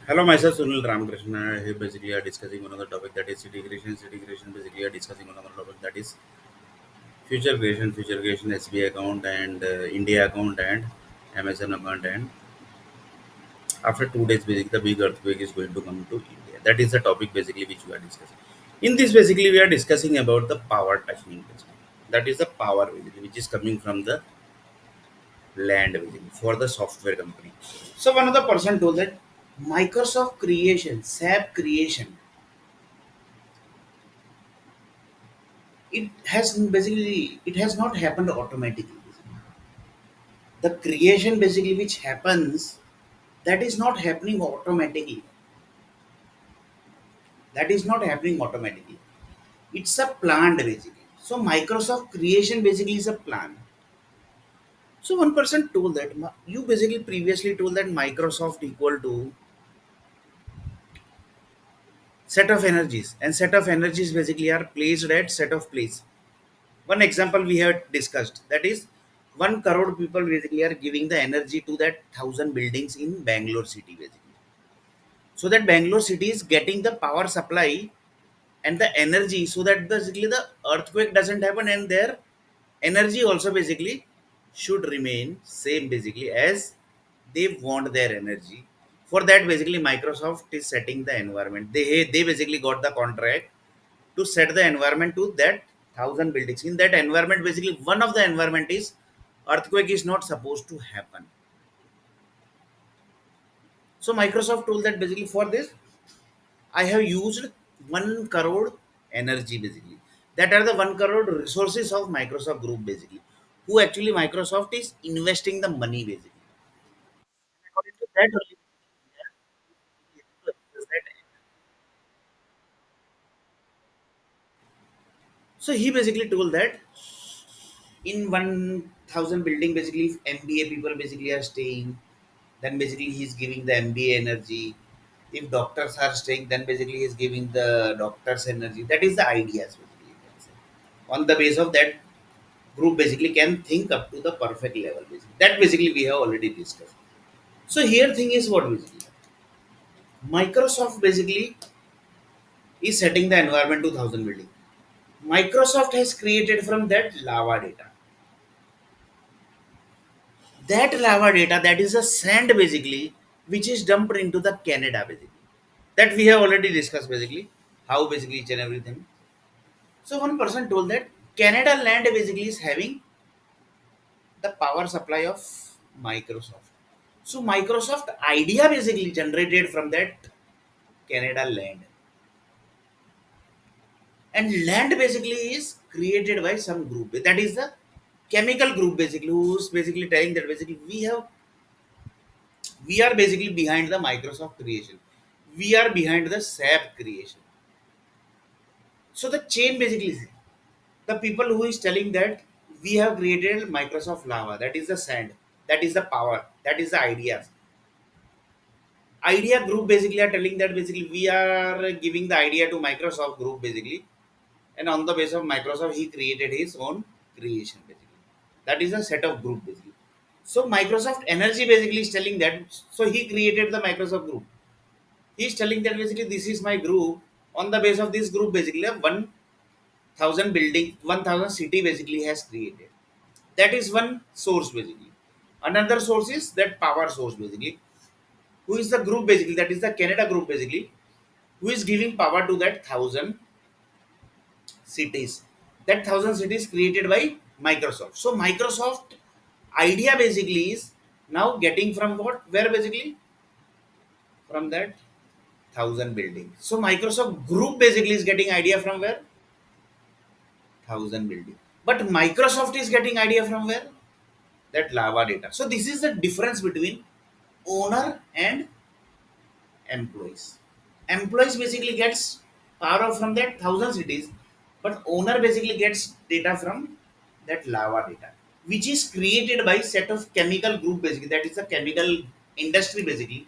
Hello, myself Sunil Ramakrishna. Here basically are discussing another topic that is city creation. City creation basically are discussing another topic that is future creation, SBI account and India account and Amazon account. And after 2 days, basically the big earthquake is going to come to India. That is the topic basically which we are discussing. In this, basically we are discussing about the power touching. Basically. That is the power basically which is coming from the land basically for the software company. So one of the person told that Microsoft creation, SAP creation, it has not happened automatically. The creation basically which happens, that is not happening automatically. That is not happening automatically. It's a planned basically. So Microsoft creation basically is a plan. So one person told that you basically previously told that Microsoft equal to set of energies, and set of energies basically are placed at set of place. One example we have discussed, that is 1 crore people basically are giving the energy to that 1,000 buildings in Bangalore city basically. So that Bangalore city is getting the power supply and the energy, so that basically the earthquake doesn't happen, and their energy also basically should remain same basically as they want their energy. For that basically Microsoft is setting the environment. They basically got the contract to set the environment to that 1,000 buildings. In that environment, basically, one of the environment is earthquake is not supposed to happen. So Microsoft told that basically for this, I have used 1 crore energy basically. That are the 1 crore resources of Microsoft Group basically, who actually Microsoft is investing the money basically. According to that only, we are able to access that. So he basically told that in 1,000 building basically if MBA people basically are staying, then basically he's giving the MBA energy. If doctors are staying, then basically he's giving the doctors energy. That is the ideas basically, you can say. On the base of that, group basically can think up to the perfect level basically. That basically we have already discussed. So here thing is what basically Microsoft basically is setting the environment to 1,000 building. Microsoft has created from that lava data. That lava data, that is a sand basically, which is dumped into the Canada basically. That we have already discussed basically, how basically each and everything. So one person told that Canada land basically is having the power supply of Microsoft. So Microsoft idea basically generated from that Canada land. And land basically is created by some group. That is the chemical group basically, who's basically telling that basically we are basically behind the Microsoft creation. We are behind the SAP creation. So the chain basically is the people who is telling that we have created Microsoft lava, that is the sand, that is the power, that is the ideas. Idea group basically are telling that basically we are giving the idea to Microsoft group basically, and on the base of Microsoft he created his own creation basically. That is a set of group basically. So Microsoft Energy basically is telling that, so he created the Microsoft group. He is telling that basically this is my group. On the base of this group basically 1,000 building, 1,000 city basically has created. That is one source basically. Another source is that power source basically. Who is the group basically? That is the Canada group basically. Who is giving power to that 1,000 cities? That 1,000 cities created by Microsoft. So Microsoft idea basically is now getting from what? Where basically? From that 1,000 building. So Microsoft group basically is getting idea from where? 1,000 building. But Microsoft is getting idea from where? That lava data. So this is the difference between owner and employees. Employees basically gets power from that 1,000 cities, but owner basically gets data from that lava data, which is created by set of chemical group basically. That is the chemical industry basically.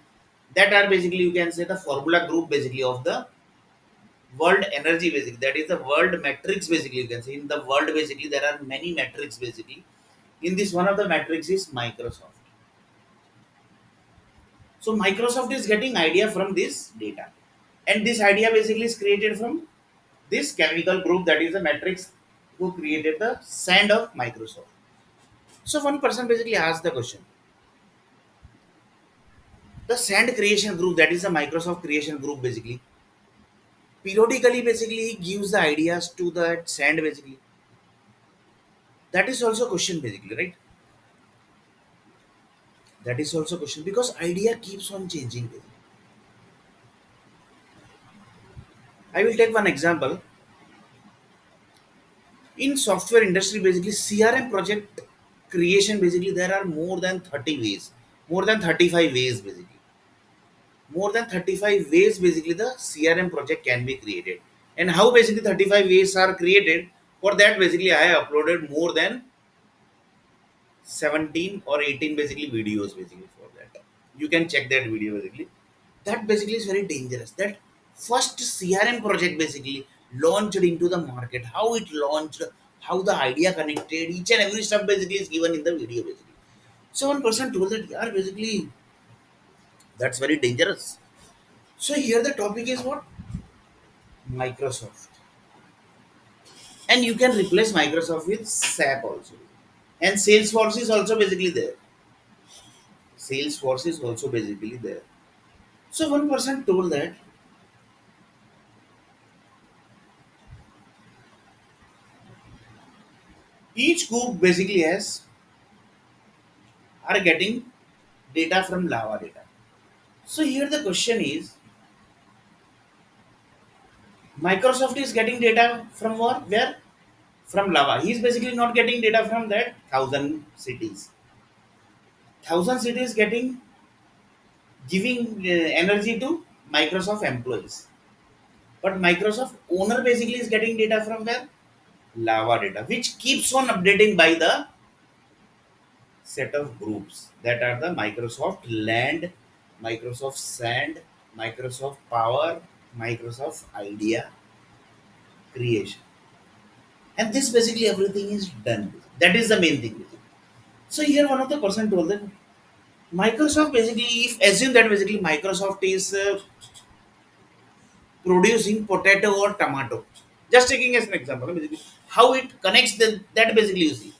That are basically you can say the formula group basically of the world energy basically. That is the world metrics basically. You can say in the world basically there are many metrics basically. In this one of the metrics is Microsoft. So Microsoft is getting idea from this data, and this idea basically is created from this chemical group, that is the matrix who created the sand of Microsoft. So one person basically asked the question: the sand creation group, that is the Microsoft creation group, basically periodically basically gives the ideas to that sand basically. That is also a question basically, right? That is also a question because idea keeps on changing. Basically. I will take one example. In software industry basically CRM project creation, basically there are more than 30 ways, more than 35 ways basically, more than 35 ways basically the CRM project can be created. And how basically 35 ways are created, for that basically I have uploaded more than 17 or 18 basically videos basically for that. You can check that video basically. That basically is very dangerous. That first CRM project basically launched into the market, how it launched, how the idea connected, each and every stuff basically is given in the video basically. So one person told that, yeah, basically that's very dangerous. So here the topic is what? Microsoft. And you can replace Microsoft with SAP also. And Salesforce is also basically there. Salesforce is also basically there. So one person told that each group basically has are getting data from lava data. So here the question is, Microsoft is getting data from what? Where? From lava. He is basically not getting data from that thousand cities. Thousand cities getting giving energy to Microsoft employees. But Microsoft owner basically is getting data from where? Lava data, which keeps on updating by the set of groups that are the Microsoft Land, Microsoft Sand, Microsoft Power, Microsoft Idea creation. And this basically everything is done. That is the main thing. So here one of the person told that Microsoft basically, if assume that basically Microsoft is producing potato or tomato. Just taking as an example, basically how it connects that basically you see.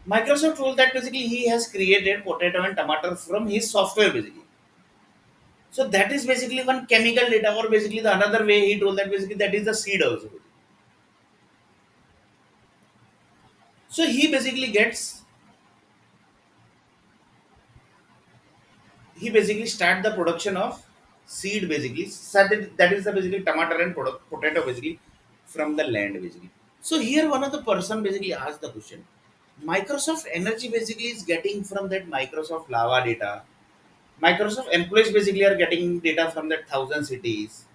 Microsoft told that basically he has created potato and tomato from his software basically. So that is basically one chemical data, or basically the another way he told that basically that is the seed also. So he basically gets, he basically start the production of seed basically. So that is the basically tomato and potato basically from the land basically. So here one of the person basically asked the question. Microsoft Energy basically is getting from that Microsoft Lava data. Microsoft employees basically are getting data from that thousand cities.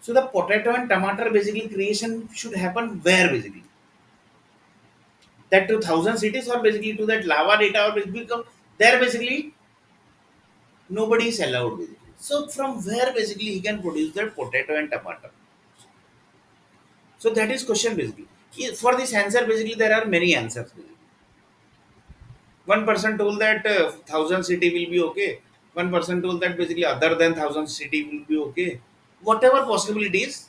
So the potato and tomato basically creation should happen where basically? That to thousand cities, or basically to that lava data, or basically become there basically nobody is allowed basically. So from where basically he can produce that potato and tomato? So that is question basically. For this answer basically there are many answers basically. One person told that thousand city will be okay. One person told that basically other than thousand city will be okay. Whatever possibilities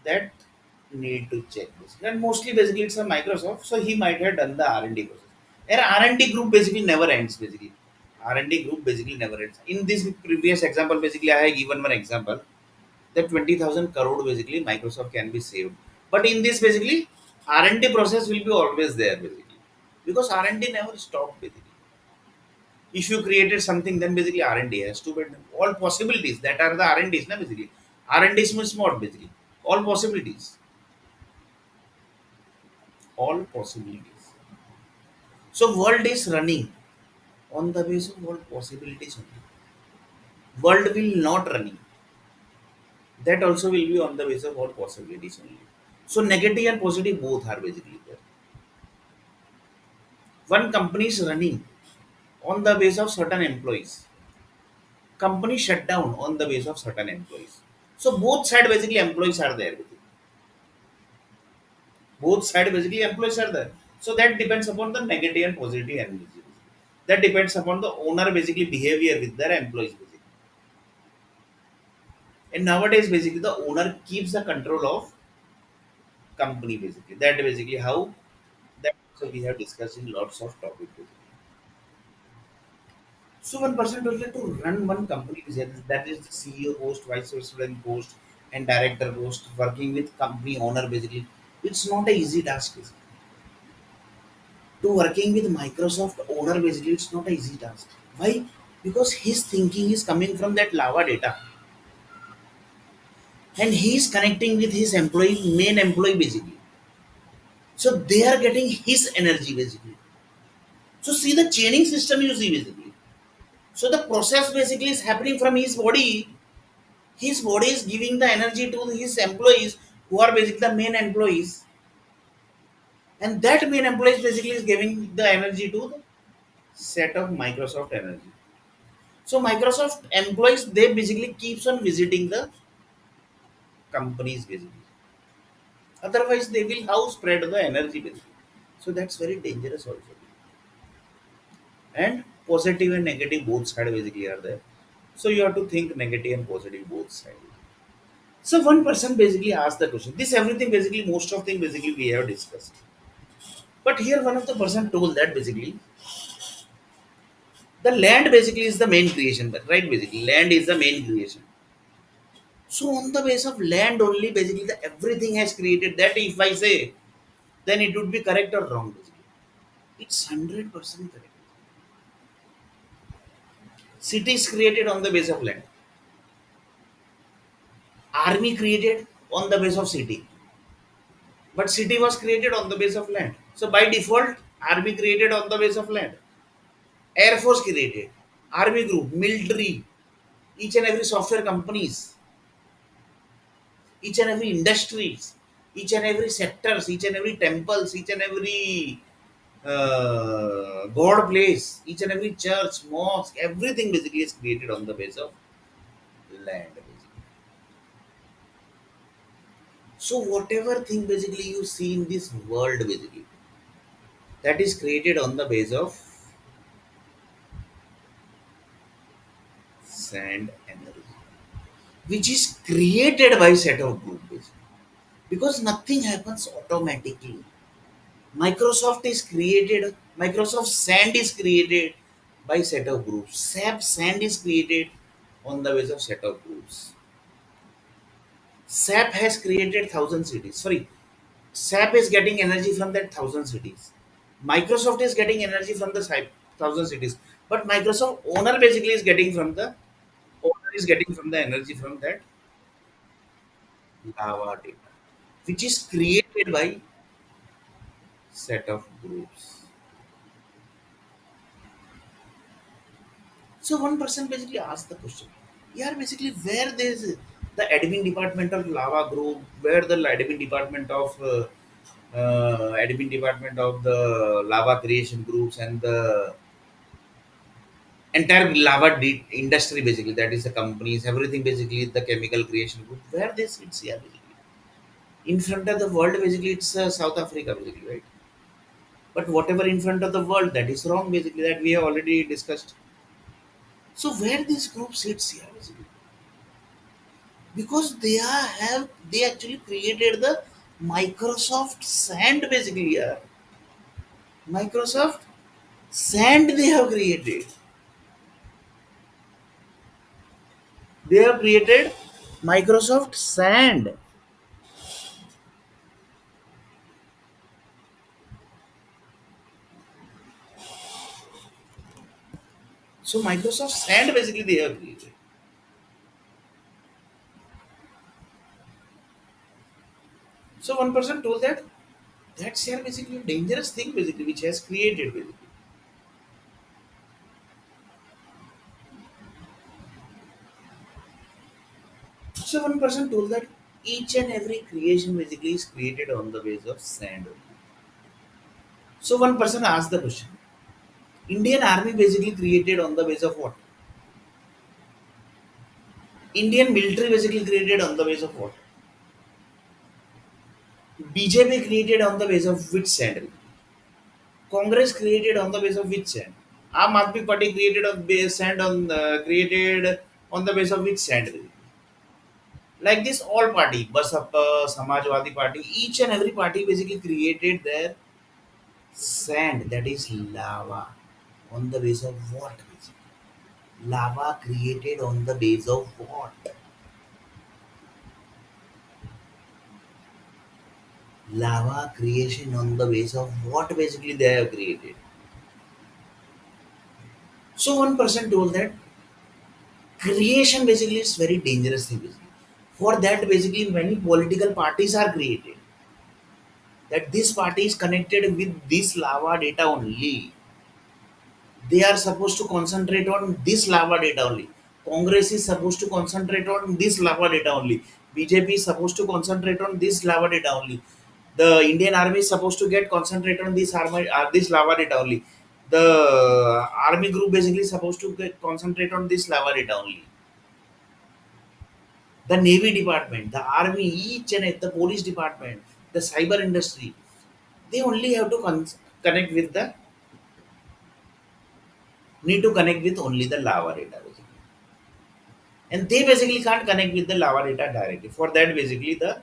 that need to check this. And mostly basically it's a Microsoft, so he might have done the R&D process. And R&D group basically never ends basically. R&D group basically never ends. In this previous example, basically I have given one example that 20,000 crore basically Microsoft can be saved. But in this basically R&D process will be always there basically, because R&D never stopped basically. If you created something, then basically R&D has to, but all possibilities that are the R&Ds, na basically. R&Ds means what basically? All possibilities. All possibilities. So world is running on the basis of all possibilities only. World will not running. That also will be on the basis of all possibilities only. So negative and positive both are basically there. One company is running on the basis of certain employees. Company shut down on the basis of certain employees. So both side basically employees are there. Both side basically employees are there. So that depends upon the negative and positive energy. That depends upon the owner basically behavior with their employees basically. And nowadays basically the owner keeps the control of company basically. That basically how that also we have discussed in lots of topics. So one person told to run one company that is the CEO post, vice president post, and director post, working with company owner basically. It's not a easy task. Basically. To working with Microsoft owner basically, it's not a easy task. Why? Because his thinking is coming from that lava data, and he is connecting with his employee, main employee basically. So they are getting his energy basically. So see the chaining system you see basically. So the process basically is happening from his body. His body is giving the energy to his employees who are basically the main employees, and that main employees basically is giving the energy to the set of Microsoft energy. So Microsoft employees they basically keeps on visiting the companies basically. Otherwise they will how spread the energy basically. So that's very dangerous also. And positive and negative both side basically are there. So you have to think negative and positive both side. So one person basically asked the question. This everything basically most of thing basically we have discussed. But here one of the person told that basically the land basically is the main creation, but right basically land is the main creation. So on the base of land only basically the everything has created that if I say then it would be correct or wrong basically. It's 100% correct. City is created on the base of land. Army created on the base of city. But city was created on the base of land. So by default, army created on the base of land. Air Force created. Army group, military, each and every software companies, each and every industries, each and every sectors, each and every temples, each and every god place, each and every church, mosque, everything basically is created on the base of land. Basically. So whatever thing basically you see in this world basically, that is created on the base of sand energy, which is created by set of group basically. Because nothing happens automatically. Microsoft is created, Microsoft Sand is created by set of groups. SAP Sand is created on the base of set of groups. SAP has created thousand cities. Sorry, SAP is getting energy from that thousand cities. Microsoft is getting energy from the thousand cities. But Microsoft owner basically is getting from the owner is getting from the energy from that lava data, which is created by set of groups. So one person basically asked the question, yeah, basically where there's the admin department of Lava Group, where the admin department of the lava creation groups and the entire industry basically that is the companies, everything basically the chemical creation group, where this it's here basically. In front of the world basically it's South Africa basically, right? But whatever in front of the world that is wrong basically that we have already discussed. So where this group sits here basically? Because they actually created the Microsoft Sand basically. Yeah. Microsoft Sand they have created. They have created Microsoft Sand. So Microsoft Sand basically they have created. So one person told that that's here basically a dangerous thing basically which has created basically. So one person told that each and every creation basically is created on the base of sand. So one person asked the question. Indian Army basically created on the base of what? Indian military basically created on the base of what? BJP created on the base of which sand? Congress created on the base of which sand? Aam Aadmi Party created on base sand on created on the base of which sand? Like this, all party, Basappa, Samajwadi Party, each and every party basically created their sand, that is lava, on the base of what? Lava created on the base of what? Lava creation on the base of what basically they have created. So one person told that creation basically is very dangerous thing. Basically. For that, basically many political parties are created. That this party is connected with this lava data only. They are supposed to concentrate on this lava data only. Congress is supposed to concentrate on this lava data only. BJP is supposed to concentrate on this lava data only. The Indian Army is supposed to get concentrate on this lava data only. The army group basically supposed to get concentrate on this lava data only. The Navy department, the army, each and the police department, the cyber industry, they only have to connect with the need to connect with only the lava data basically. And they basically can't connect with the lava data directly. For that, basically the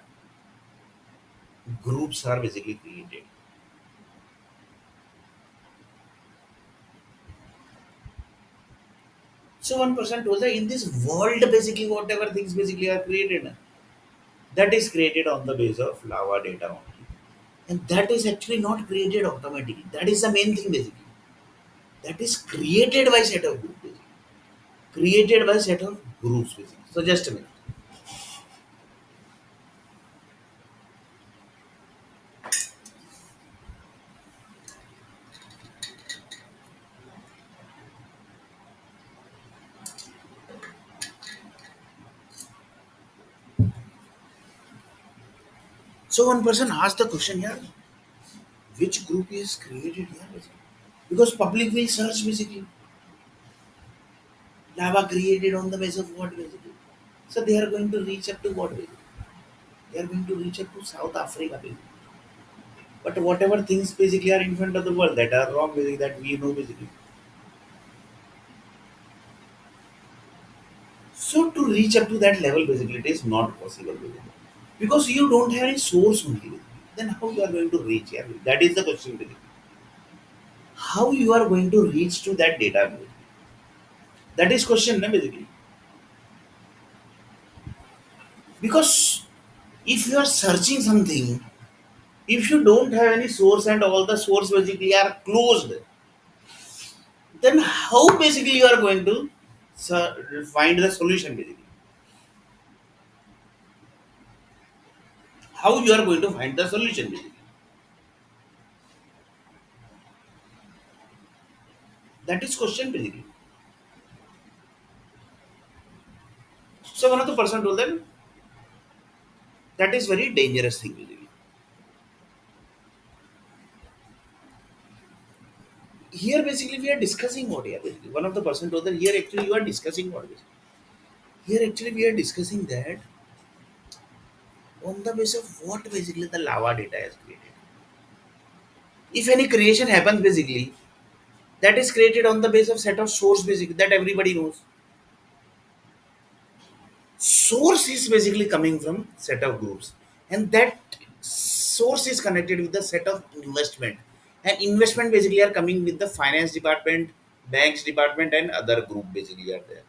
groups are basically created. So one person told that in this world, basically whatever things basically are created, that is created on the base of lava data only. And that is actually not created automatically. That is the main thing basically. That is created by set of groups. Basically. Created by set of groups basically. So just a minute. So one person asked the question here, which group is created here basically? Because public will search basically. Lava created on the base of what basically? So they are going to reach up to what basically? They are going to reach up to South Africa basically. But whatever things basically are in front of the world that are wrong basically that we know basically. So to reach up to that level basically it is not possible basically. Because you don't have any source only basically. Then how you are going to reach here? That is the question basically. How you are going to reach to that data basically? That is question na, basically. Because if you are searching something, if you don't have any source and all the source basically are closed, then how basically you are going to find the solution basically? How you are going to find the solution basically? That is question basically. So one of the person told them that is very dangerous thing basically. Here basically we are discussing what here basically. One of the person told that here actually you are discussing what basically. Here actually we are discussing that on the basis of what basically the lava data is created. If any creation happens basically, that is created on the basis of set of source basically that everybody knows. Source is basically coming from set of groups, and that source is connected with the set of investment, and investment basically are coming with the finance department, banks department, and other group basically are there.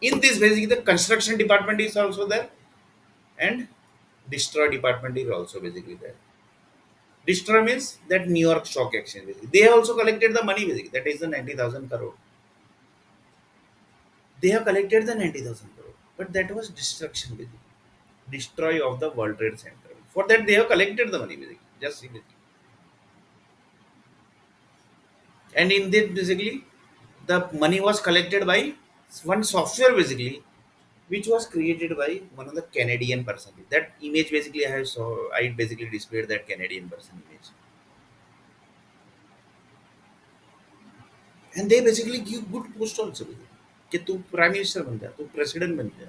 In this basically the construction department is also there, and destroy department is also basically there. Destroy means that New York Stock Exchange basically. They have also collected the money basically, that is the 90,000 crore. They have collected the 90,000 crore, but that was destruction basically, destroy of the World Trade Center. For that, they have collected the money basically. Just see basically. And in that basically, the money was collected by one software basically, which was created by one of the Canadian person. That image basically I basically displayed that Canadian person image. And they basically give good post also basically. कि तू prime minister बन जा, तू president बन जा,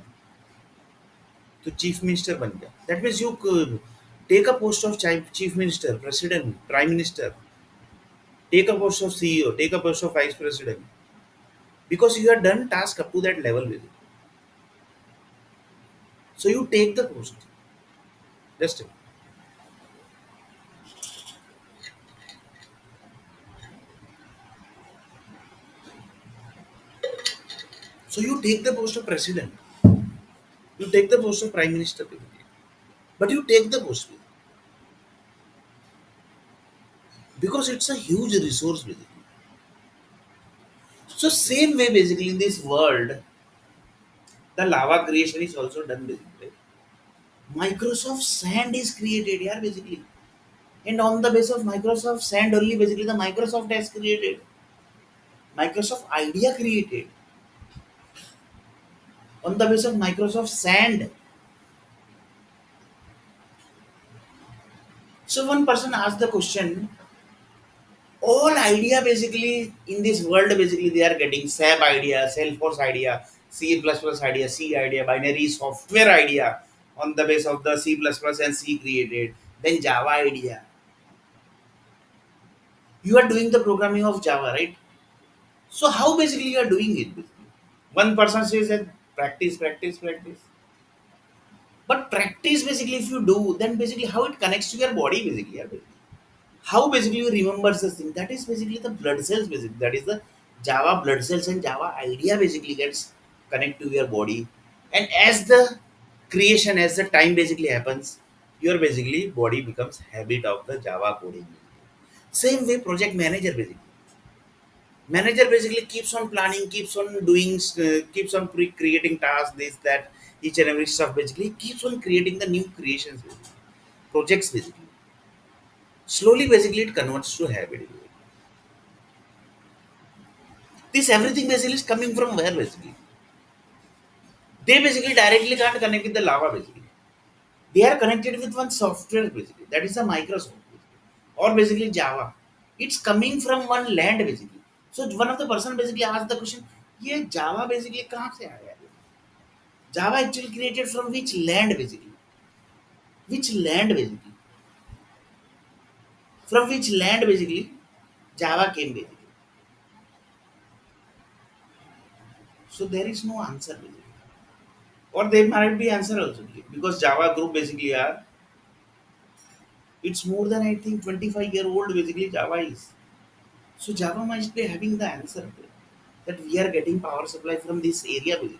तू chief minister बन जा. That means you take a post of chief minister, president, prime minister. Take a post of CEO, take a post of vice president, because you have done task up to that level with it. So you take the post. Just so you take the post of president, you take the post of prime minister, basically. But you take the post because it's a huge resource basically. So same way basically in this world, the lava creation is also done basically. Microsoft Sand is created, yeah, basically. And on the base of Microsoft Sand only, basically the Microsoft has created. Microsoft Idea created on the base of Microsoft Sand. So one person asked the question, all idea basically in this world basically they are getting SAP idea, Salesforce idea, C++ idea, C idea, binary software idea on the base of the C++ and C created, then Java idea. You are doing the programming of Java, right? So how basically you are doing it? Basically? One person says that practice, practice, practice. But practice basically if you do, then basically how it connects to your body basically. Yeah, basically. How basically you remember this thing? That is basically the blood cells basically. That is the Java blood cells and Java idea basically gets connect to your body. And as the creation, as the time basically happens, your basically body becomes habit of the Java coding. Same way project manager basically. Manager basically keeps on planning, keeps on doing, keeps on creating tasks, this, that, each and every stuff basically keeps on creating the new creations, basically. Projects basically. Slowly basically it converts to habit. This everything basically is coming from where basically? They basically directly can't connect with the lava basically. They are connected with one software basically. That is a Microsoft basically. Or basically Java. It's coming from one land basically. So one of the person basically asked the question, ये Java basically कहाँ से आया है? Java actually created from which land basically? Which land basically? From which land basically Java came basically? So there is no answer basically. Or there might be answer also because Java group basically are, it's more than I think 25-year old basically Java is. So Java must be having the answer that we are getting power supply from this area basically.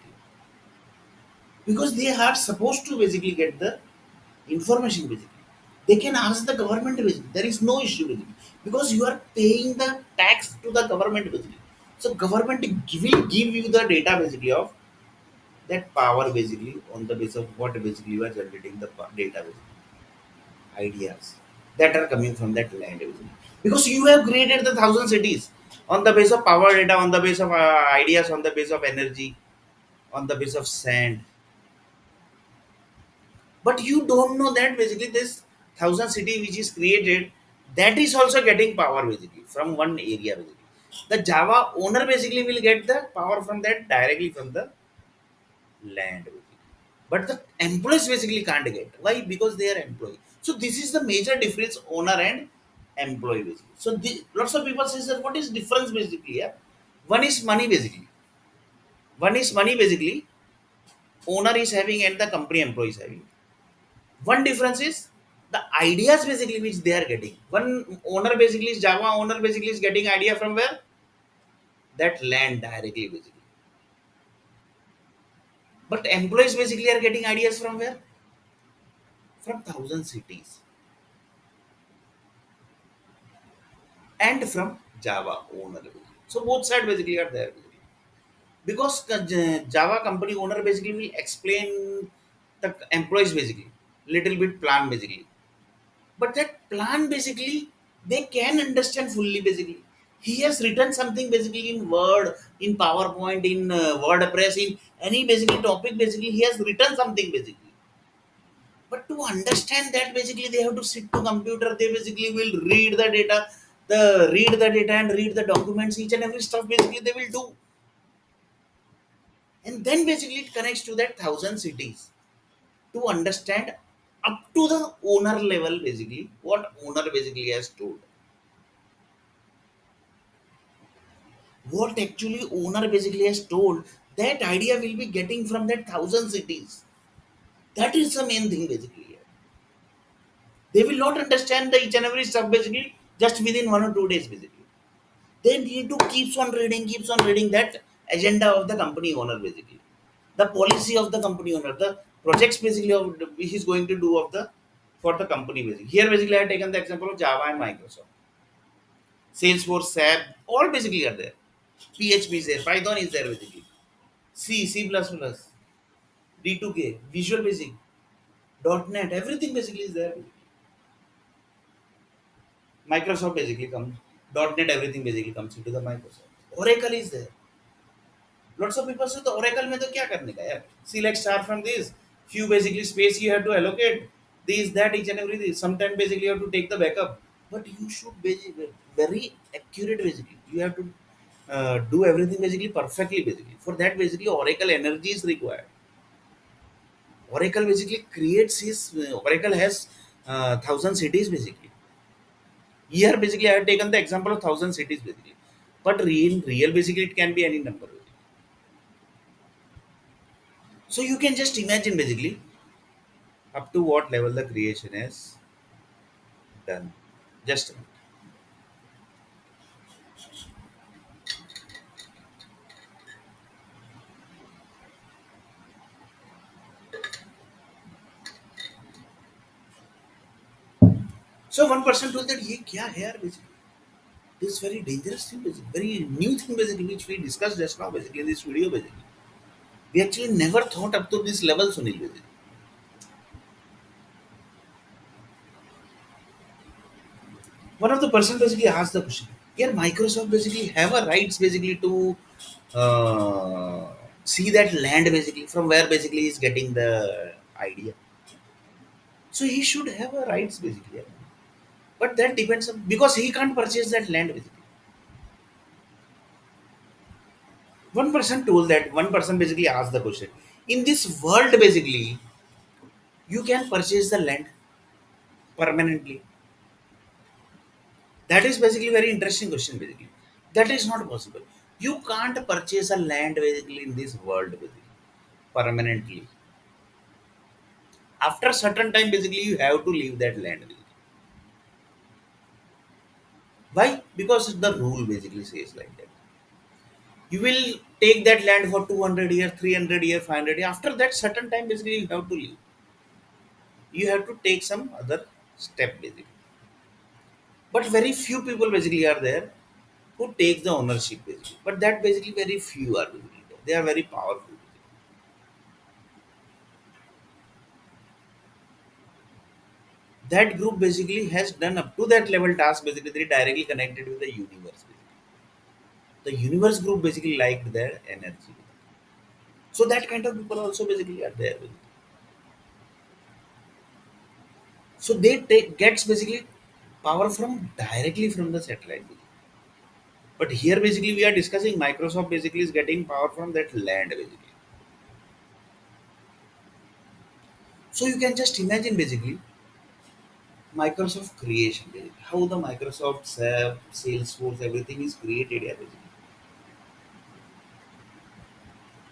Because they are supposed to basically get the information basically. They can ask the government basically. There is no issue basically. Because you are paying the tax to the government basically. So government will give you the data basically of that power basically on the basis of what basically you are generating the data basically. Ideas that are coming from that land basically. Because you have created the thousand cities on the base of power data, on the base of ideas, on the base of energy, on the base of sand. But you don't know that basically this thousand city which is created, that is also getting power basically from one area basically. The Java owner basically will get the power from that directly from the land basically. But the employees basically can't get. Why? Because they are employee. So this is the major difference, owner and employee basically. So lots of people say that what is difference basically? Yeah, one is money basically. One is money basically. Owner is having and the company employee is having. One difference is the ideas basically which they are getting. One owner basically is Java owner basically is getting idea from where? That land directly basically. But employees basically are getting ideas from where? From thousand cities and from Java owner. So both side basically are there basically. Because Java company owner basically will explain the employees basically little bit plan basically. But that plan basically they can understand fully basically. He has written something basically in Word, in PowerPoint, in WordPress, in any basically topic basically he has written something basically. But to understand that basically they have to sit to computer. They basically will read the data, the read the data and read the documents, each and every stuff basically they will do. And then basically it connects to that thousand cities to understand up to the owner level basically what owner basically has told. What actually owner basically has told, that idea will be getting from that thousand cities. That is the main thing basically. They will not understand the each and every stuff basically just within 1 or 2 days basically. They need to keeps on reading that agenda of the company owner basically, the policy of the company owner, the projects basically of he's going to do of the for the company basically. Here basically I have taken the example of Java and Microsoft, Salesforce, SAP, all basically are there. PHP is there, Python is there basically, C, C++, D2K, Visual Basic, .NET, everything basically is there. Microsoft basically comes, .NET everything basically comes into the Microsoft. Oracle is there. Lots of people say तो Oracle में तो क्या करने का यार? Select star from this. Few basically space you have to allocate. This, that, each and everything. Sometimes basically you have to take the backup. But you should basically very accurate basically. You have to do everything basically perfectly basically. For that basically Oracle energy is required. Oracle basically creates his Oracle has thousand cities basically. Here basically I have taken the example of thousand cities basically. But real basically it can be any number. So you can just imagine basically up to what level the creation is done. Just a minute. So one person told that ये क्या है यार basically. This very dangerous thing basically, very new thing basically which we discussed just now basically in this video basically. We actually never thought up to this level Sunil basically. One of the person basically asked the question. Here Microsoft basically have a rights basically to uh, see that land basically from where basically he's getting the idea. So he should have a rights basically. Yeah. But that depends on because he can't purchase that land basically. One person told that one person basically asked the question. In this world basically, you can purchase the land permanently. That is basically very interesting question basically. That is not possible. You can't purchase a land basically in this world basically permanently. After certain time basically you have to leave that land basically. Why? Because the rule basically says like that. You will take that land for 200 years, 300 years, 500 years. After that certain time basically you have to leave. You have to take some other step basically. But very few people basically are there who take the ownership basically. But that basically very few are basically there. They are very powerful. That group basically has done up to that level task basically they directly connected with the universe. Basically. The universe group basically liked their energy. So that kind of people also basically are there. Basically. So they take gets basically power from directly from the satellite. Basically. But here basically we are discussing Microsoft basically is getting power from that land basically. So you can just imagine basically Microsoft creation, basically. How the Microsoft Salesforce, everything is created here. Basically.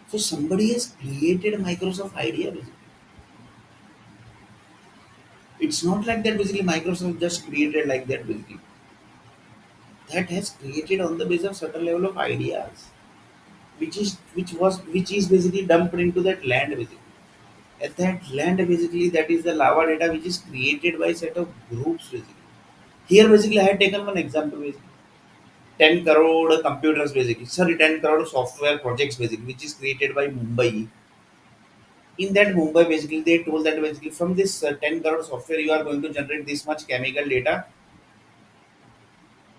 So somebody has created Microsoft idea. Basically. It's not like that. Basically, Microsoft just created like that. Basically, that has created on the basis of certain level of ideas, which is basically dumped into that land. Basically, at that land, basically, that is the lava data which is created by set of groups. Basically, here basically I had taken one example. Basically. 10 crore computers basically, sorry, 10 crore software projects basically, which is created by Mumbai. In that Mumbai basically they told that basically from this 10 crore software you are going to generate this much chemical data,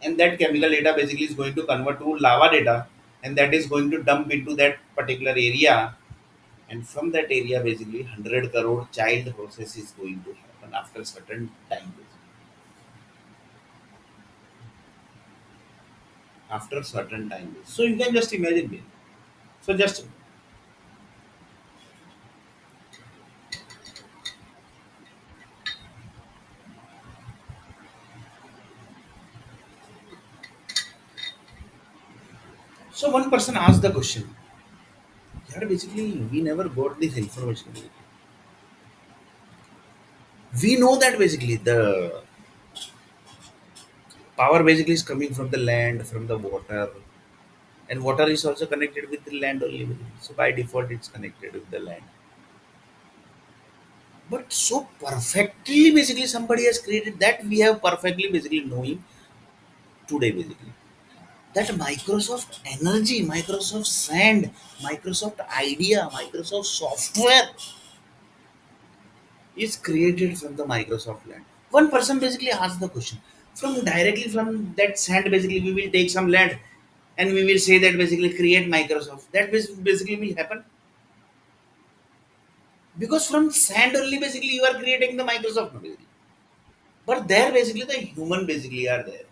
and that chemical data basically is going to convert to lava data, and that is going to dump into that particular area, and from that area basically 100 crore child process is going to happen after certain time basically. After certain time basically. So you can just imagine me. So just So one person asked the question, yeah, basically we never got this information. We know that basically the power basically is coming from the land, from the water, and water is also connected with the land only. So by default, it's connected with the land. But so perfectly, basically, somebody has created that we have perfectly basically knowing today, basically. That Microsoft Energy, Microsoft Sand, Microsoft Idea, Microsoft Software is created from the Microsoft land. One person basically asked the question. From directly from that sand, basically, we will take some land and we will say that basically create Microsoft. That basically will happen. Because from sand only basically you are creating the Microsoft now, basically. But there basically the human basically are there.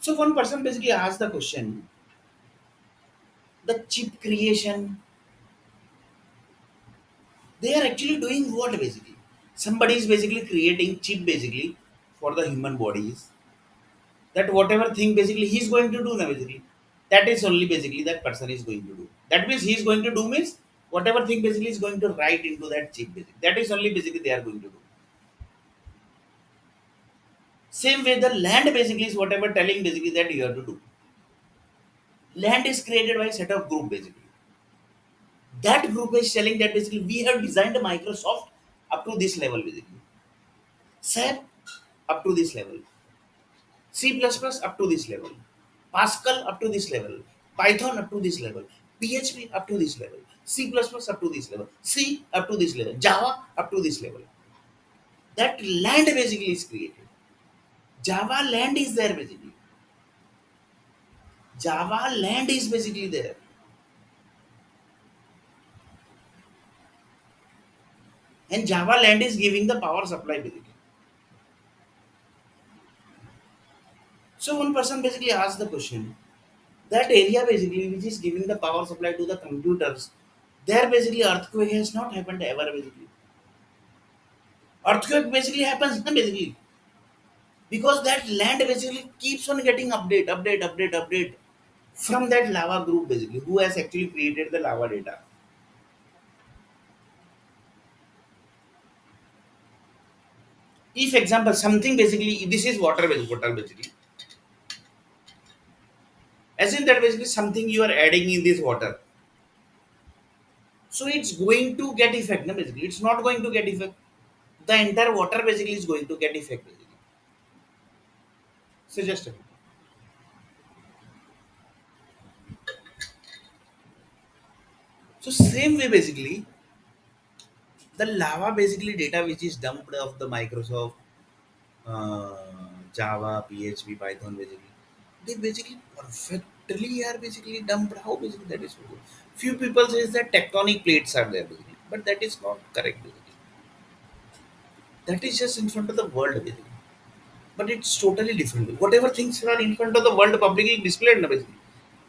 So one person basically asked the question, the chip creation, they are actually doing what basically? Somebody is basically creating chip basically for the human bodies. That whatever thing basically he's going to do now basically. That is only basically that person is going to do. That means he's going to do means whatever thing basically is going to write into that chip basically. That is only basically they are going to do. Same way the land basically is whatever telling basically that you have to do. Land is created by a set of group basically. That group is telling that basically we have designed a Microsoft up to this level basically. SAP up to this level. C++ up to this level. Pascal up to this level. Python up to this level. PHP up to this level. C++ up to this level. C up to this level. Java up to this level. That land basically is created. Java land is there basically. Java land is basically there. And Java land is giving the power supply basically. So one person basically asked the question, that area basically which is giving the power supply to the computers, there basically earthquake has not happened ever basically. Earthquake basically happens basically because that land basically keeps on getting update from that lava group basically who has actually created the lava data. If example something basically this is water basically, as in that basically something you are adding in this water, so it's going to get effect. No, basically it's not going to get effect. The entire water basically is going to get effect basically. So just a minute. So same way basically the lava basically data which is dumped of the Microsoft, uh, Java, PHP, Python basically, they basically perfectly are basically dumped. How basically that is possible? Few people says that tectonic plates are there basically, but that is not correct basically. That is just in front of the world basically, but it's totally different. Whatever things are in front of the world publicly displayed na basically,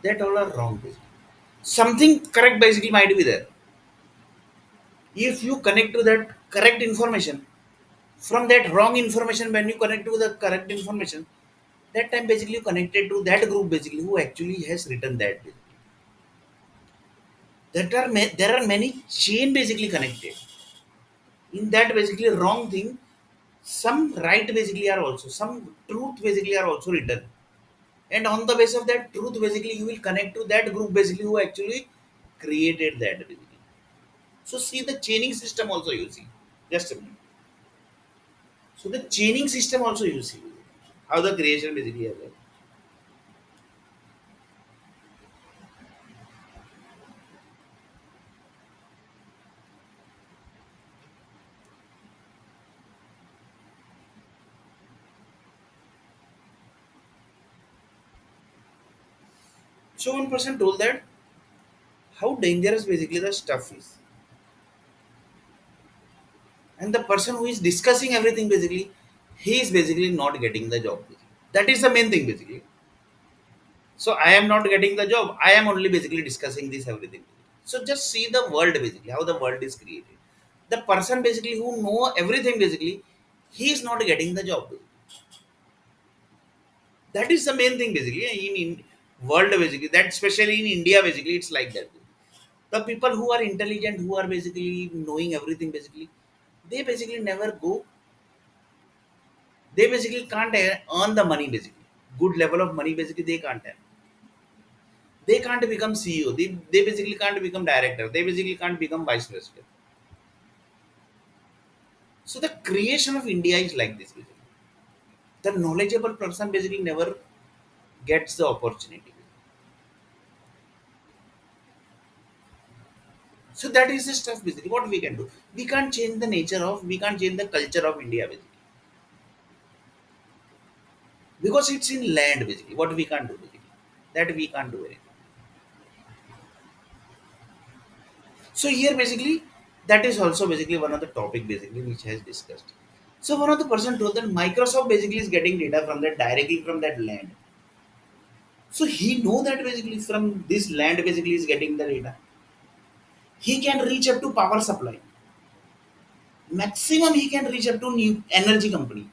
that all are wrong basically. Something correct basically might be there. If you connect to that correct information, from that wrong information when you connect to the correct information, that time basically you connected to that group basically who actually has written that basically. There are many chain basically connected in that basically wrong thing, some right basically are also, some truth basically are also written, and on the basis of that truth basically you will connect to that group basically who actually created that basically. So see the chaining system also you see, just a minute. So the chaining system also you see how the creation basically happens. So one person told that how dangerous basically the stuff is, and the person who is discussing everything basically, he is basically not getting the job basically. That is the main thing basically. So I am not getting the job, I am only basically discussing this everything. So just see the world basically how the world is created. The person basically who know everything basically, he is not getting the job. That is the main thing basically in world basically. That especially in India basically it's like that. The people who are intelligent, who are basically knowing everything basically, they basically never go. They basically can't earn the money basically. Good level of money basically they can't earn. They can't become CEO. They basically can't become director. They basically can't become vice president. So the creation of India is like this basically. The knowledgeable person basically never gets the opportunity. So that is the stuff basically. What we can do? We can't change the nature of, we can't change the culture of India basically. Because it's in land basically. What we can't do basically. That we can't do anything. So here basically, that is also basically one of the topic basically which has discussed. So one of the person told that Microsoft basically is getting data from that directly from that land. So he know that basically from this land basically is getting the data. He can reach up to power supply. Maximum he can reach up to new energy company.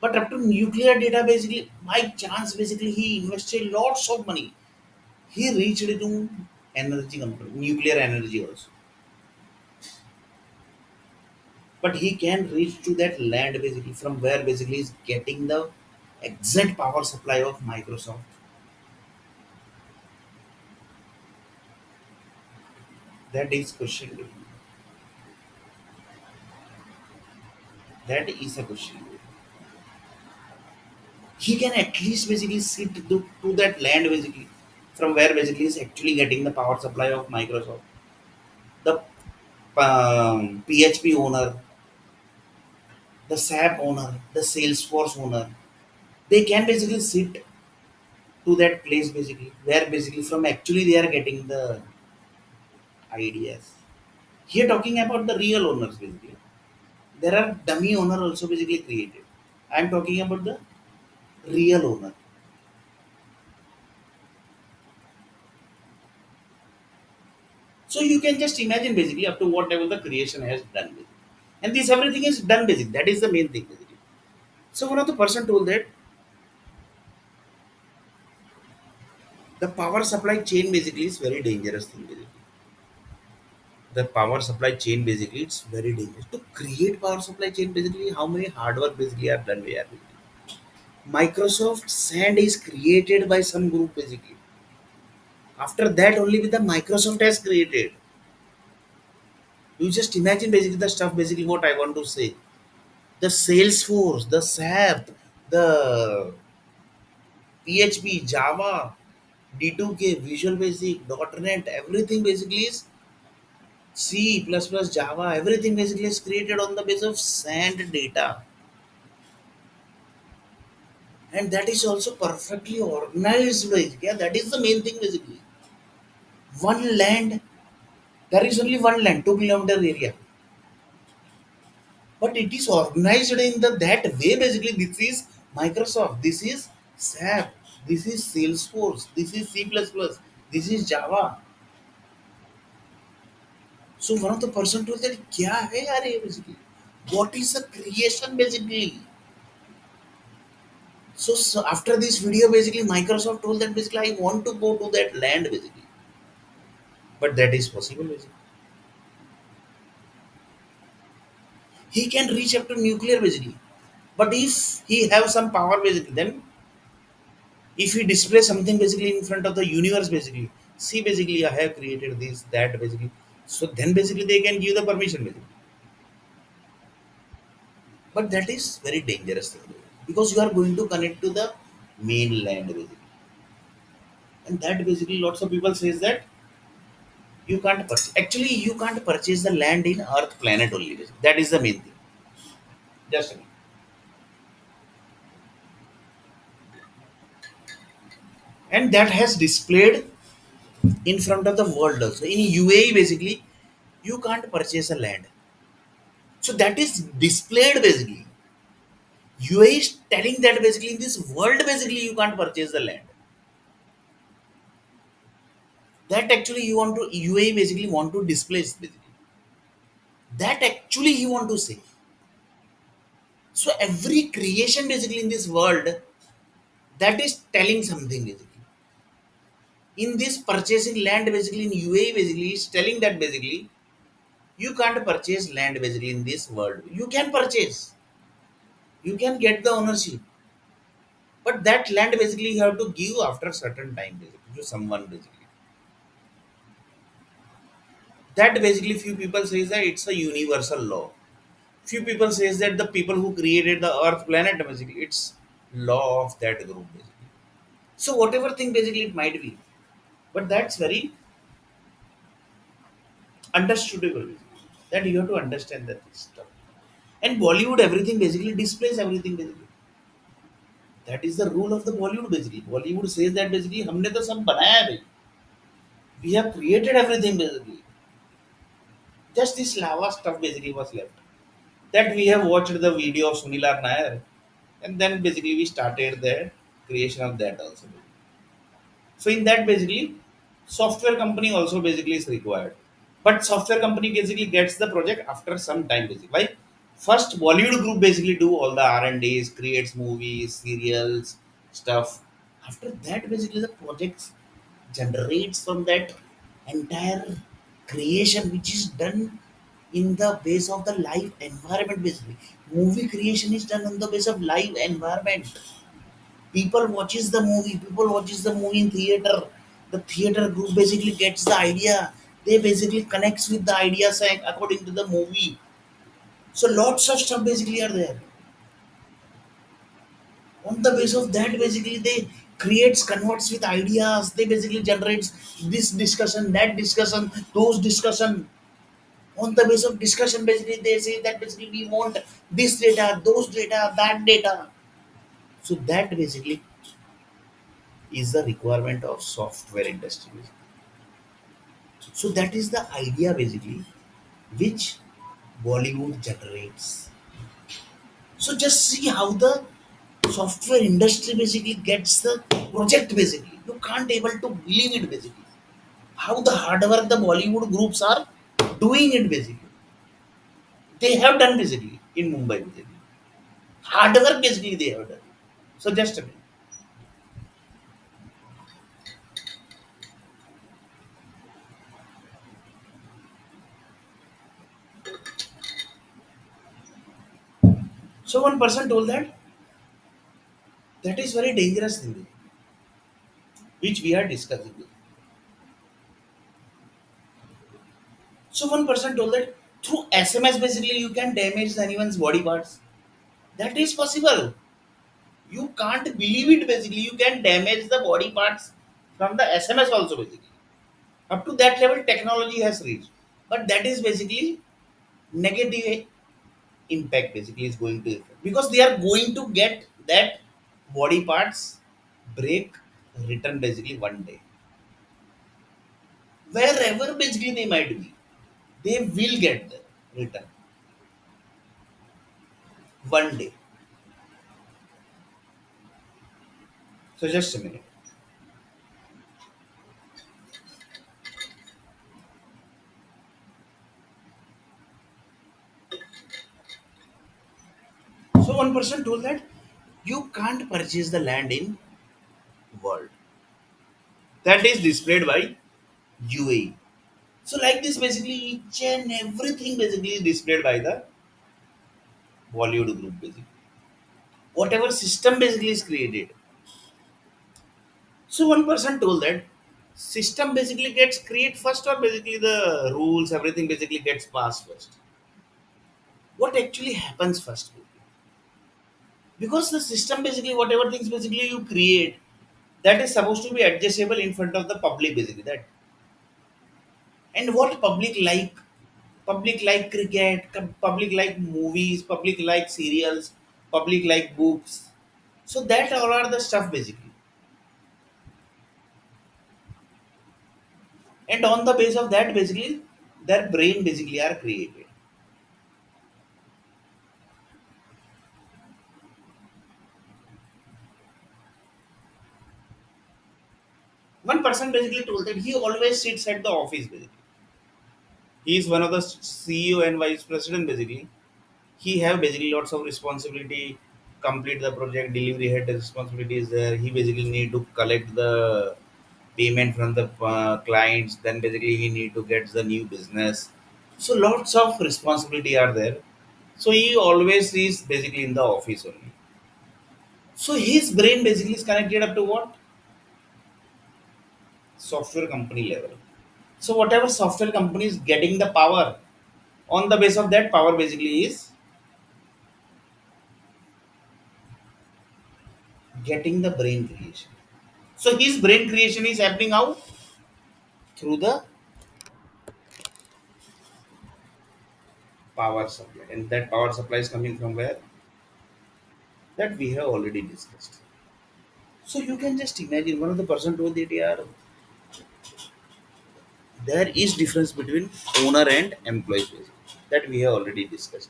But up to nuclear data basically, by chance basically he invested lots of money. He reached to energy company, nuclear energy also. But he can reach to that land basically from where basically is getting the exact power supply of Microsoft. That is question. That is a question. He can at least basically sit to that land basically from where basically is actually getting the power supply of Microsoft. The PHP owner, the SAP owner, the Salesforce owner, they can basically sit to that place basically where basically from actually they are getting the ideas. Here talking about the real owners basically. There are dummy owner also basically created. I am talking about the real owner. So you can just imagine basically up to what level the creation has done. Basically. And this everything is done basically. That is the main thing basically. So one of the person told that the power supply chain basically is very dangerous thing basically. The power supply chain basically it's very dangerous. To create power supply chain basically how many hard work basically are done there. Microsoft Sand is created by some group basically. After that only with the Microsoft has created. You just imagine basically the stuff basically what I want to say. The Salesforce, the SAP, the PHP, Java, D2K, Visual Basic, .NET, everything basically is C++, Java, everything basically is created on the basis of sand data. And that is also perfectly organized. Yeah, that is the main thing basically. One land, there is only one land, 2 kilometer area. But it is organized in the that way basically. This is Microsoft, this is SAP, this is Salesforce, this is C++, this is Java. So one of the person told that क्या है यार ये basically, what is the creation basically. So after this video basically Microsoft told that basically I want to go to that land basically, but that is possible basically. He can reach up to nuclear basically, but if he have some power basically, then if we display something basically in front of the universe basically, see basically I have created this that basically, so then basically they can give the permission basically. But that is very dangerous thing because you are going to connect to the mainland basically, and that basically lots of people says that you can't purchase, actually you can't purchase the land in earth planet only basically. That is the main thing. Just a minute. And that has displayed in front of the world also in UAE basically. You can't purchase a land, so that is displayed basically. UAE is telling that basically in this world basically you can't purchase the land. That actually you want to UAE basically want to displace basically. That actually you want to say. So every creation basically in this world, that is telling something basically. In this purchasing land basically in UAE basically is telling that basically you can't purchase land basically in this world. You can purchase, you can get the ownership, but that land basically you have to give after certain time basically to someone basically. That basically few people says that it's a universal law. Few people says that the people who created the earth planet basically it's law of that group basically. So whatever thing basically it might be, but that's very understandable that you have to understand that stuff. And Bollywood everything basically displays everything basically. That is the rule of the Bollywood basically. Bollywood says that basically हमने तो सब बनाया है भाई. We have created everything basically. Just this lava stuff basically was left. That we have watched the video of Sunil NAIR, and then basically we started the creation of that also. So in that basically, software company also basically is required. But software company basically gets the project after some time basically. Why? First Bollywood group basically do all the R&Ds, creates movies, serials, stuff. After that basically the projects generates from that entire creation which is done in the base of the live environment basically. Movie creation is done on the base of live environment. People watches the movie in theater. The theater group basically gets the idea. They basically connects with the ideas according to the movie. So lots of stuff basically are there. On the base of that basically they creates converts with ideas. They basically generates this discussion, that discussion, those discussion. On the base of discussion basically they say that basically we want this data, those data, that data. So that basically is the requirement of software industry. So that is the idea basically which Bollywood generates. So just see how the software industry basically gets the project basically. You can't able to believe it basically. How the hard work the Bollywood groups are doing it basically. They have done basically in Mumbai basically. Hard work basically they have done. So just a minute. So one person told that that is very dangerous thing which we are discussing. So one person told that through SMS basically you can damage anyone's body parts. That is possible. You can't believe it basically. You can damage the body parts from the SMS also basically. Up to that level technology has reached. But that is basically negative impact basically is going to affect. Because they are going to get that body parts break return basically one day. Wherever basically they might be, they will get the return one day. So just a minute. So one person told that you can't purchase the land in world. That is displayed by UAE. So like this basically each and everything basically is displayed by the Bollywood group basically. Whatever system basically is created. So one person told that system basically gets created first or basically the rules, everything basically gets passed first. What actually happens first? Because the system basically whatever things basically you create that is supposed to be adjustable in front of the public basically that. And what public like cricket, public like movies, public like serials, public like books. So that all are the stuff basically. And on the base of that basically their brain basically are created. One person basically told that he always sits at the office basically. He is one of the CEO and vice president basically. He have basically lots of responsibility, complete the project, delivery head responsibility is there. He basically need to collect the payment from the clients, then basically he need to get the new business. So lots of responsibility are there. So he always is basically in the office only. So his brain basically is connected up to what? Software company level. So whatever software company is getting the power, on the base of that power basically is getting the brain creation. So his brain creation is happening how? Through the power supply. And that power supply is coming from where? That we have already discussed. So you can just imagine one of the person told that yeah, there is difference between owner and employees basically. That we have already discussed.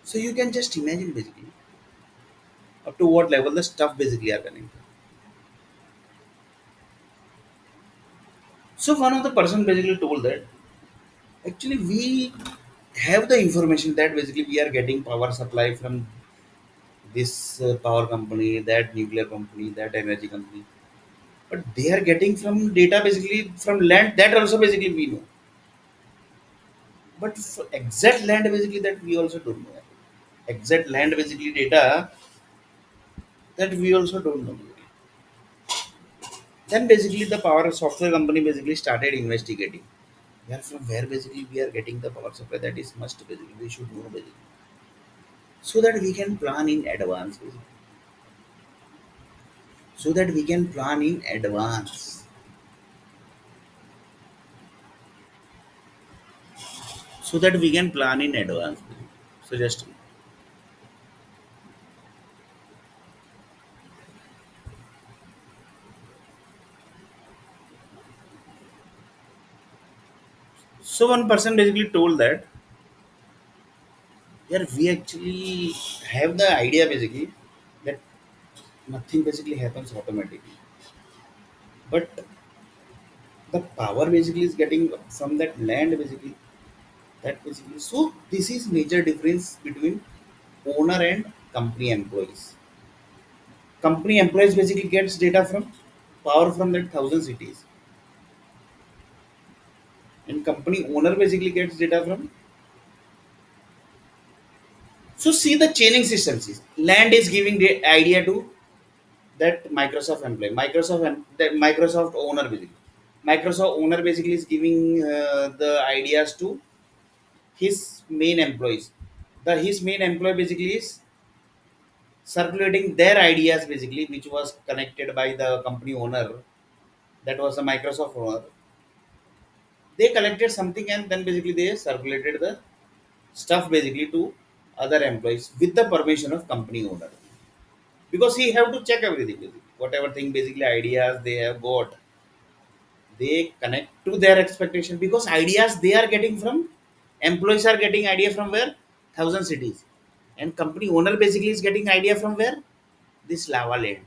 So you can just imagine basically up to what level the stuff basically are running. So one of the person basically told that actually we have the information that basically we are getting power supply from this power company, that nuclear company, that energy company. But they are getting from data basically from land that also basically we know. But for exact land basically that we also don't know. Exact land basically data that we also don't know. Then basically the power software company basically started investigating. Where from where basically we are getting the power supply that is must basically we should know basically. So that we can plan in advance basically. So that we can plan in advance. So that we can plan in advance. So just so one person basically told that yeah we actually have the idea basically that nothing basically happens automatically. But the power basically is getting from that land basically that basically so this is major difference between owner and company employees. Company employees basically gets data from power from that thousand cities, and company owner basically gets data from. So see the chaining systems is land is giving the idea to that Microsoft employee, that Microsoft owner basically. Microsoft owner basically is giving the ideas to his main employees. The his main employee basically is circulating their ideas basically, which was connected by the company owner. That was the Microsoft owner. They collected something and then basically they circulated the stuff basically to other employees with the permission of company owner, because he have to check everything basically. Whatever thing basically ideas they have got, they connect to their expectation, because ideas they are getting from employees are getting idea from where? Thousand cities. And company owner basically is getting idea from where? This lava land.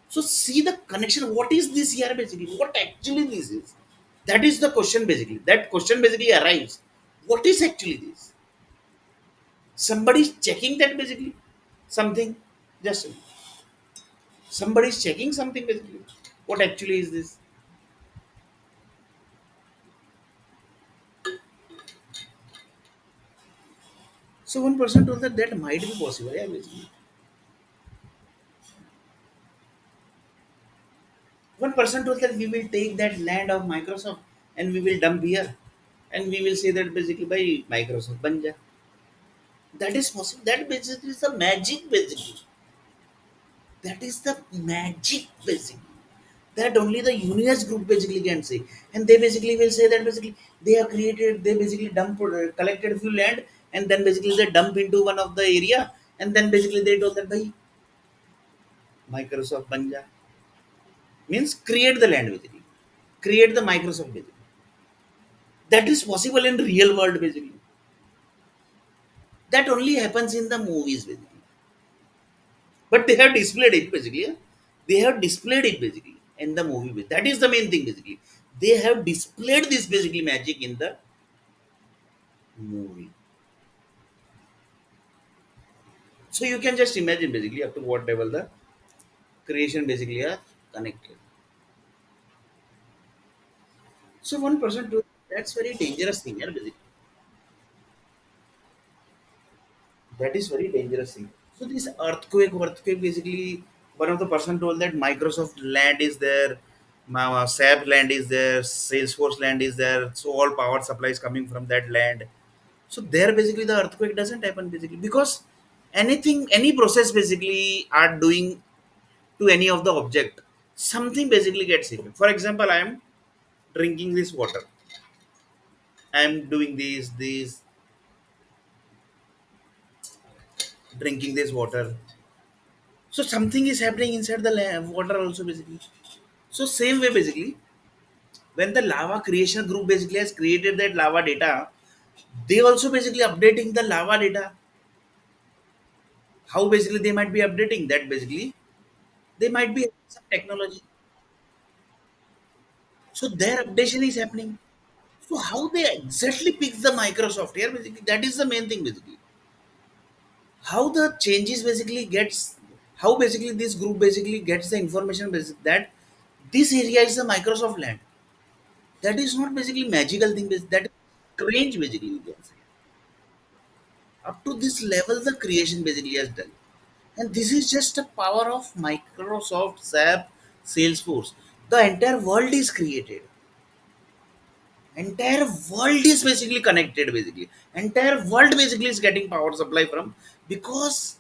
So see the connection. What is this here basically? What actually this is? That is the question basically. That question basically arrives. What is actually this? Somebody is checking that basically something. Just somebody is checking something basically. What actually is this? So one person told that that might be possible. Yeah, basically. One person told that we will take that land of Microsoft and we will dump here, and we will say that basically by Microsoft Banja. That is possible. That basically is the magic basically. That is the magic basically. That only the universe group basically can say. And they basically will say that basically they have created, they basically dump collected a few land, and then basically they dump into one of the area, and then basically they told that by Microsoft Banja means create the land basically. Create the Microsoft basically. That is possible in real world basically. That only happens in the movies basically. But they have displayed it basically. Yeah? They have displayed it basically. in the movie. That is the main thing basically. They have displayed this basically magic in the movie. So you can just imagine basically up to what level the creation basically are connected. So one person to that's very dangerous thing, yeah, basically. That is very dangerous thing. So this earthquake basically, one of the person told that Microsoft land is there, SAP land is there, Salesforce land is there. So all power supply is coming from that land. So there basically the earthquake doesn't happen basically because anything, any process basically are doing to any of the object, something basically gets affected. For example, I am drinking this water. I am doing this, drinking this water. So something is happening inside the water also basically. So same way basically, when the lava creation group basically has created that lava data, they also basically updating the lava data. How basically they might be updating that basically they might be some technology. So their updation is happening. So how they exactly pick the Microsoft here basically that is the main thing basically. How the changes basically gets, how basically this group basically gets the information that this area is the Microsoft land. That is not basically magical thing. That is strange basically. You can say up to this level the creation basically has done, and this is just a power of Microsoft, SAP, Salesforce. The entire world is created. Entire world is basically connected. Basically, entire world basically is getting power supply from because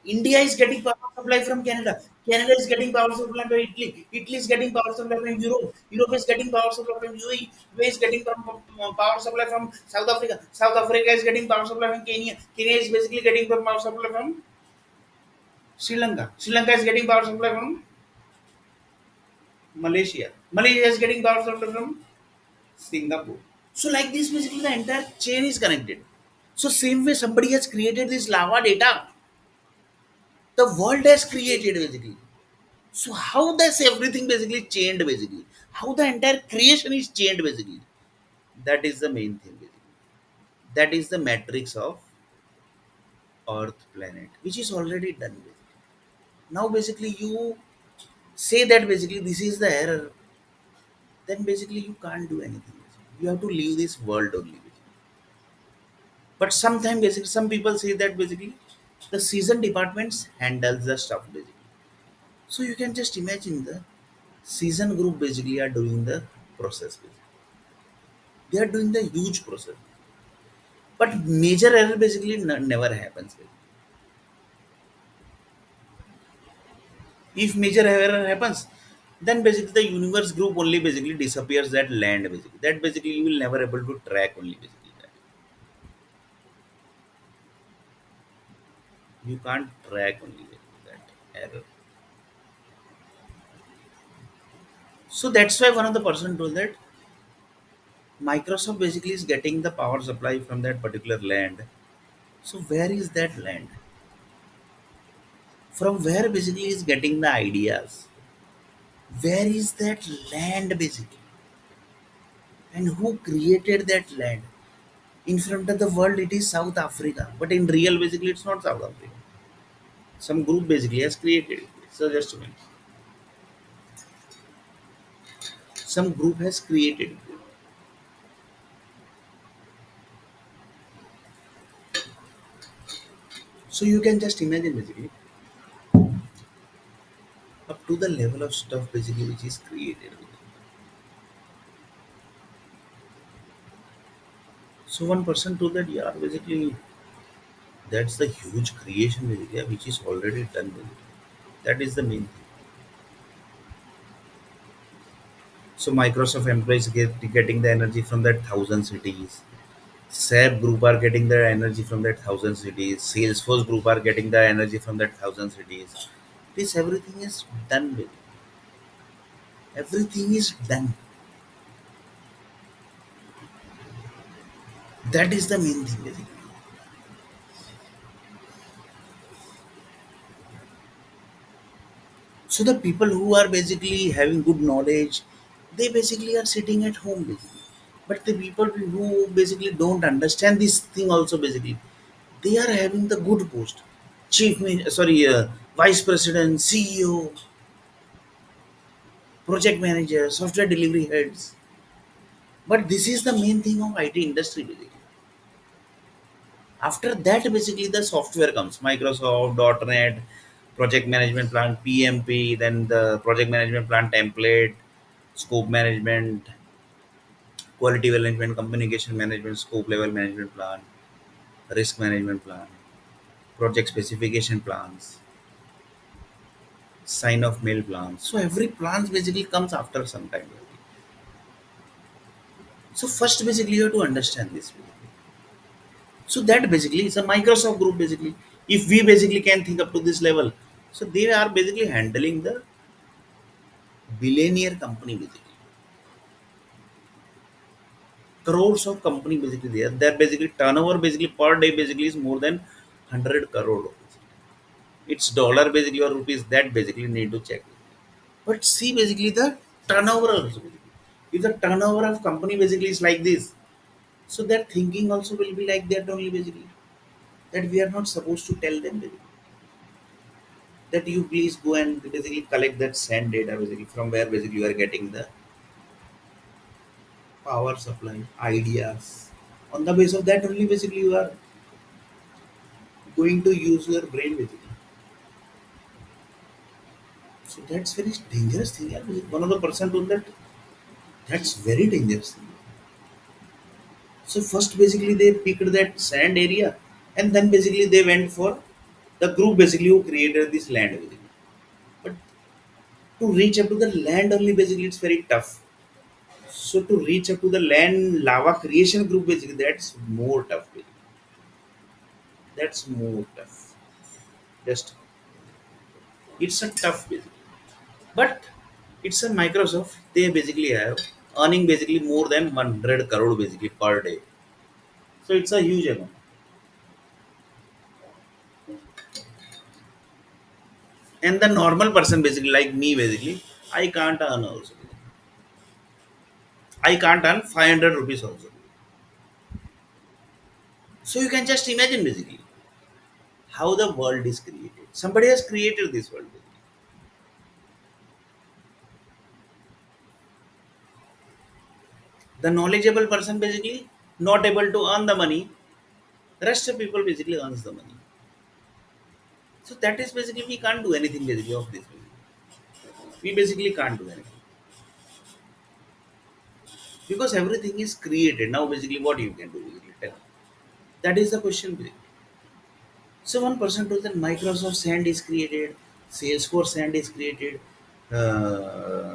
India is getting power supply from Canada. Canada is getting power supply from Italy. Italy is getting power supply from Europe. Europe is getting power supply from UAE. UAE is getting power supply from South Africa. South Africa is getting power supply from Kenya. Kenya is basically getting power supply from Sri Lanka. Sri Lanka is getting power supply from Malaysia. Malaysia is getting power supply from Singapore. So like this, basically the entire chain is connected. So same way somebody has created this lava data. The world has created basically. So how does everything basically changed basically? How the entire creation is changed basically? That is the main thing basically. That is the matrix of Earth planet, which is already done basically. Now basically you say that basically this is the error, then basically you can't do anything. Basically. You have to leave this world only. Basically. But sometimes basically some people say that basically the season departments handles the stuff basically. So you can just imagine the season group basically are doing the process basically. They are doing the huge process. But major error basically never happens. If major error happens, then basically the universe group only basically disappears that land basically. That basically you will never able to track only basically that. You can't track only that error. So that's why one of the person told that Microsoft basically is getting the power supply from that particular land. So where is that land? From where basically is getting the ideas? Where is that land basically? And who created that land? In front of the world it is South Africa, but in real basically it's not South Africa. Some group basically has created it. So just a minute. Some group has created it. So you can just imagine basically up to the level of stuff basically which is created. So one person told that yeah basically that's the huge creation basically yeah, which is already done basically. That is the main thing. So Microsoft employees getting the energy from that thousand cities. SAP group are getting their energy from that thousand cities. Salesforce group are getting the energy from that thousand cities. This everything is done with. Everything is done. That is the main thing basically. So the people who are basically having good knowledge, they basically are sitting at home basically. But the people who basically don't understand this thing also basically, they are having the good post, vice president, CEO, project manager, software delivery heads. But this is the main thing of IT industry basically. After that, basically the software comes, Microsoft, .NET, project management plan, PMP, then the project management plan template, scope management, quality management, communication management, scope level management plan, risk management plan, project specification plans, sign off mail plans. So every plans basically comes after some time. So first basically you have to understand this. So that basically is a Microsoft group basically. If we basically can think up to this level, so they are basically handling the billionaire company basically, crores of company basically there. Their basically turnover basically per day basically is more than 100 crore rupees. It's dollar basically or rupees, that basically need to check. But see basically the turnover also basically. If the turnover of company basically is like this, so their thinking also will be like that only basically. That we are not supposed to tell them basically, that you please go and basically collect that sand data basically from where basically you are getting the power supply ideas. On the base of that only basically you are going to use your brain basically. So that's very dangerous thing. Yeah. One of the person told that that's very dangerous thing. So first basically they picked that sand area, and then basically they went for the group basically who created this land basically. But to reach up to the land only basically it's very tough. So to reach up to the land lava creation group basically that's more tough basically. That's more tough. Just it's a tough basically. But it's a Microsoft. They basically have earning basically more than 100 crore basically per day. So it's a huge amount. And the normal person basically like me basically, I can't earn also. I can't earn 500 rupees also. So you can just imagine basically how the world is created. Somebody has created this world. The knowledgeable person basically not able to earn the money. Rest of people basically earns the money. So that is basically we can't do anything basically of this. We basically can't do anything because everything is created. Now basically what you can do basically tell. That is the question basically. So one person told that Microsoft Sand is created, Salesforce Sand is created,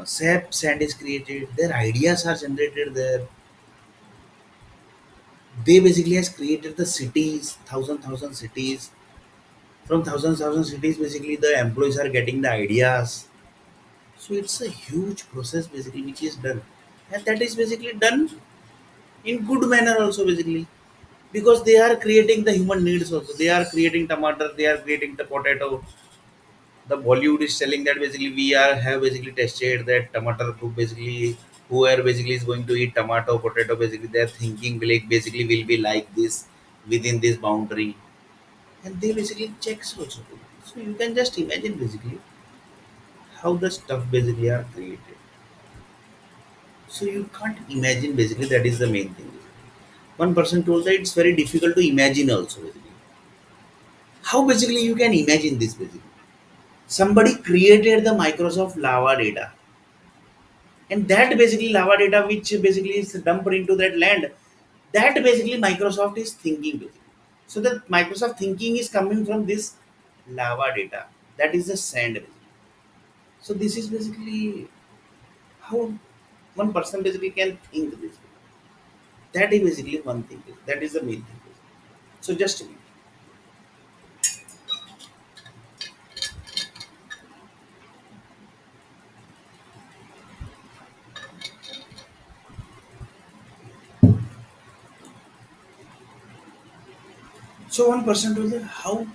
SAP Sand is created. Their ideas are generated there. They basically has created the cities, thousand cities. From thousand cities, basically the employees are getting the ideas. So it's a huge process basically which is done, and that is basically done in good manner also basically, because they are creating the human needs also. They are creating tomato, they are creating the potato. The Bollywood is telling that basically we are have basically tested that tomato group basically, whoever basically is going to eat tomato potato basically their thinking like basically will be like this within this boundary, and they basically checks also. So you can just imagine basically how the stuff basically are created. So you can't imagine basically, that is the main thing. One person told that it's very difficult to imagine also basically. How basically you can imagine this basically? Somebody created the Microsoft lava data, and that basically lava data which basically is dumped into that land, that basically Microsoft is thinking basically. So the Microsoft thinking is coming from this lava data, that is the sand basically. So this is basically how one person basically can think this. That is basically one thing, that is the main thing. So just a minute. So one person told that how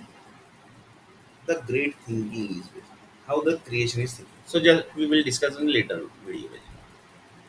the great thinking is basically. how the creation is thinking. So just we will discuss in later video.